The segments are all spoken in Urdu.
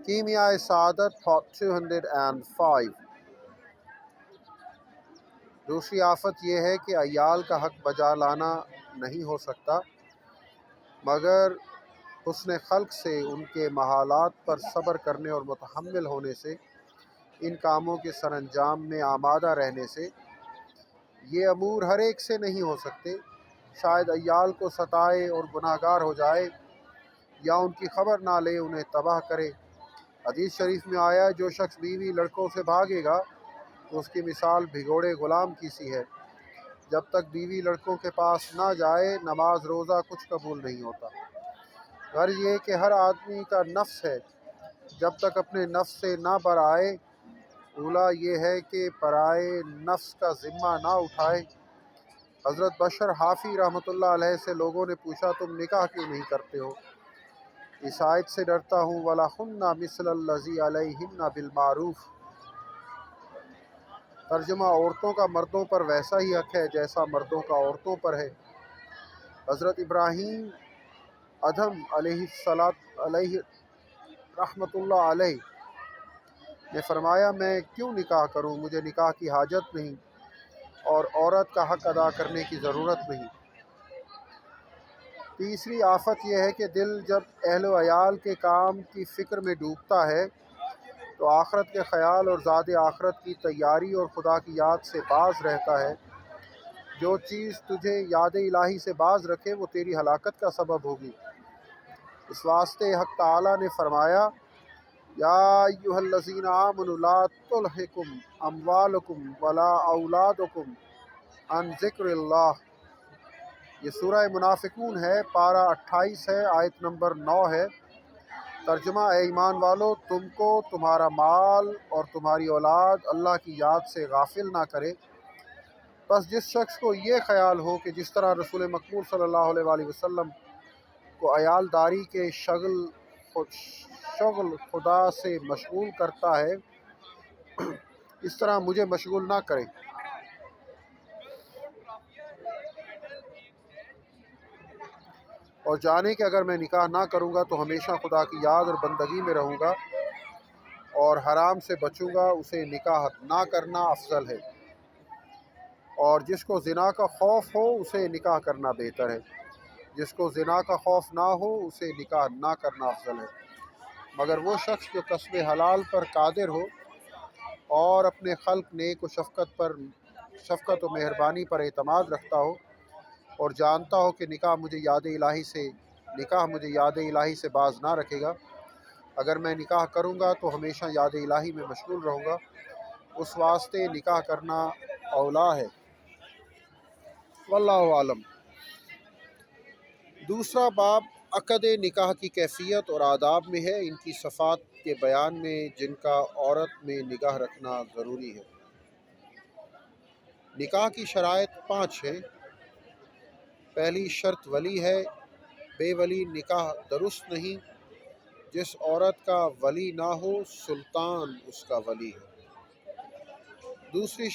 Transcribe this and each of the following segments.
کیمیائے سعادت 205۔ دوسری آفت یہ ہے کہ عیال کا حق بجا لانا نہیں ہو سکتا مگر حسن خلق سے، ان کے محالات پر صبر کرنے اور متحمل ہونے سے، ان کاموں کے سر انجام میں آمادہ رہنے سے۔ یہ امور ہر ایک سے نہیں ہو سکتے، شاید عیال کو ستائے اور گناہ گار ہو جائے، یا ان کی خبر نہ لے انہیں تباہ کرے۔ حدیث شریف میں آیا، جو شخص بیوی لڑکوں سے بھاگے گا تو اس کی مثال بھگوڑے غلام کی سی ہے۔ جب تک بیوی لڑکوں کے پاس نہ جائے، نماز روزہ کچھ قبول نہیں ہوتا۔ غرض یہ کہ ہر آدمی کا نفس ہے، جب تک اپنے نفس سے نہ بر آئے۔ اولا یہ ہے کہ پرائے نفس کا ذمہ نہ اٹھائے۔ حضرت بشر حافی رحمۃ اللہ علیہ سے لوگوں نے پوچھا، تم نکاح کیوں نہیں کرتے ہو؟ اس آیت سے ڈرتا ہوں، وَلَهُنَّ مِثْلُ الَّذِي عَلَيْهِنَّ بِالْمَعْرُوفِ۔ ترجمہ، عورتوں کا مردوں پر ویسا ہی حق ہے جیسا مردوں کا عورتوں پر ہے۔ حضرت ابراہیم ادھم علیہ رحمۃ اللہ علیہ نے فرمایا، میں کیوں نکاح کروں؟ مجھے نکاح کی حاجت نہیں اور عورت کا حق ادا کرنے کی ضرورت نہیں۔ تیسری آفت یہ ہے کہ دل جب اہل و عیال کے کام کی فکر میں ڈوبتا ہے تو آخرت کے خیال اور ذات آخرت کی تیاری اور خدا کی یاد سے باز رہتا ہے۔ جو چیز تجھے یاد الہی سے باز رکھے وہ تیری ہلاکت کا سبب ہوگی۔ اس واسطے حق تعالیٰ نے فرمایا، یا ایھا الذین آمنوا لا تلہکم اموالکم ولا اولادکم عن ذکر اللہ۔ یہ سورہ منافقون ہے، پارہ 28 ہے، آیت نمبر 9 ہے۔ ترجمہ، اے ایمان والو، تم کو تمہارا مال اور تمہاری اولاد اللہ کی یاد سے غافل نہ کرے۔ بس جس شخص کو یہ خیال ہو کہ جس طرح رسول مقبول صلی اللہ علیہ وآلہ وسلم کو عیالداری کے شغل خدا سے مشغول کرتا ہے، اس طرح مجھے مشغول نہ کرے۔ اور جانے کہ اگر میں نکاح نہ کروں گا تو ہمیشہ خدا کی یاد اور بندگی میں رہوں گا اور حرام سے بچوں گا، اسے نکاح نہ کرنا افضل ہے۔ اور جس کو زنا کا خوف ہو اسے نکاح کرنا بہتر ہے، جس کو زنا کا خوف نہ ہو اسے نکاح نہ کرنا افضل ہے۔ مگر وہ شخص جو کسب حلال پر قادر ہو اور اپنے خلق نیک و شفقت و مہربانی پر اعتماد رکھتا ہو اور جانتا ہو کہ نکاح مجھے یاد الہی سے باز نہ رکھے گا، اگر میں نکاح کروں گا تو ہمیشہ یاد الہی میں مشغول رہوں گا، اس واسطے نکاح کرنا اولا ہے۔ واللہ عالم۔ دوسرا باب عقد نکاح کی کیفیت اور آداب میں ہے، ان کی صفات کے بیان میں جن کا عورت میں نگاہ رکھنا ضروری ہے۔ نکاح کی شرائط 5 ہیں۔ پہلی شرط ولی ہے، بے ولی نکاح درست نہیں۔ جس عورت کا ولی نہ ہو سلطان اس کا ولی ہے۔ دوسری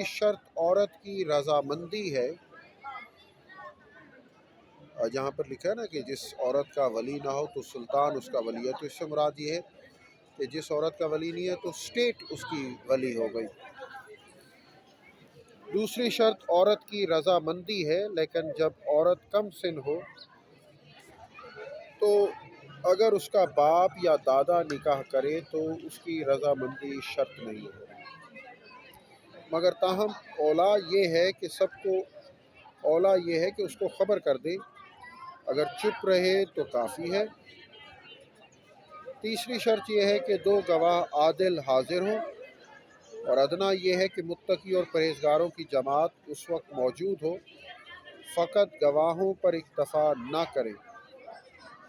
شرط عورت کی رضامندی ہے۔ جہاں پر لکھا ہے نا کہ جس عورت کا ولی نہ ہو تو سلطان اس کا ولی ہے، تو اس سے مراد یہ ہے کہ جس عورت کا ولی نہیں ہے تو اسٹیٹ اس کی ولی ہو گئی۔ دوسری شرط عورت کی رضامندی ہے، لیکن جب عورت کم سن ہو تو اگر اس کا باپ یا دادا نکاح کرے تو اس کی رضامندی شرط نہیں ہے، مگر تاہم اولا یہ ہے کہ اس کو خبر کر دے، اگر چپ رہے تو کافی ہے۔ تیسری شرط یہ ہے کہ 2 گواہ عادل حاضر ہوں، اور ادنا یہ ہے کہ متقی اور پرہیزگاروں کی جماعت اس وقت موجود ہو۔ فقط گواہوں پر اکتفا نہ کریں۔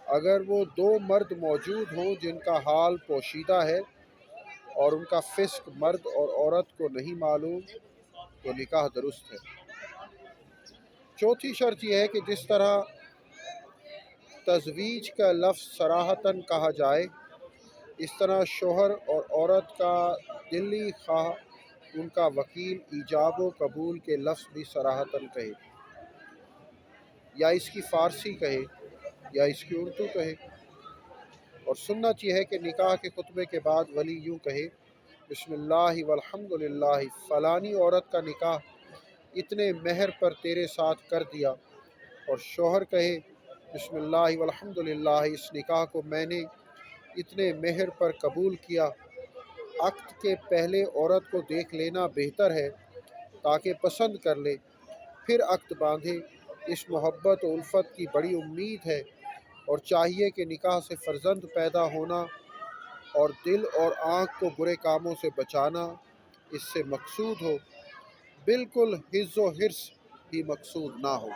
اگر وہ 2 مرد موجود ہوں جن کا حال پوشیدہ ہے اور ان کا فسق مرد اور عورت کو نہیں معلوم تو نکاح درست ہے۔ چوتھی شرط یہ ہے کہ جس طرح تزویج کا لفظ صراحتاً کہا جائے، اس طرح شوہر اور عورت کا دلی خواہ ان کا وکیل ایجاب و قبول کے لفظ بھی صراحتاً کہے، یا اس کی فارسی کہے یا اس کی اردو کہے۔ اور سنت یہ ہے کہ نکاح کے خطبے کے بعد ولی یوں کہے بسم اللہ والحمدللہ، فلانی عورت کا نکاح اتنے مہر پر تیرے ساتھ کر دیا، اور شوہر کہے بسم اللہ والحمدللہ، اس نکاح کو میں نے اتنے مہر پر قبول کیا۔ عقد کے پہلے عورت کو دیکھ لینا بہتر ہے تاکہ پسند کر لے، پھر عقد باندھے۔ اس محبت و الفت کی بڑی امید ہے، اور چاہیے کہ نکاح سے فرزند پیدا ہونا اور دل اور آنکھ کو برے کاموں سے بچانا اس سے مقصود ہو، بالکل حظ و حرص ہی مقصود نہ ہو۔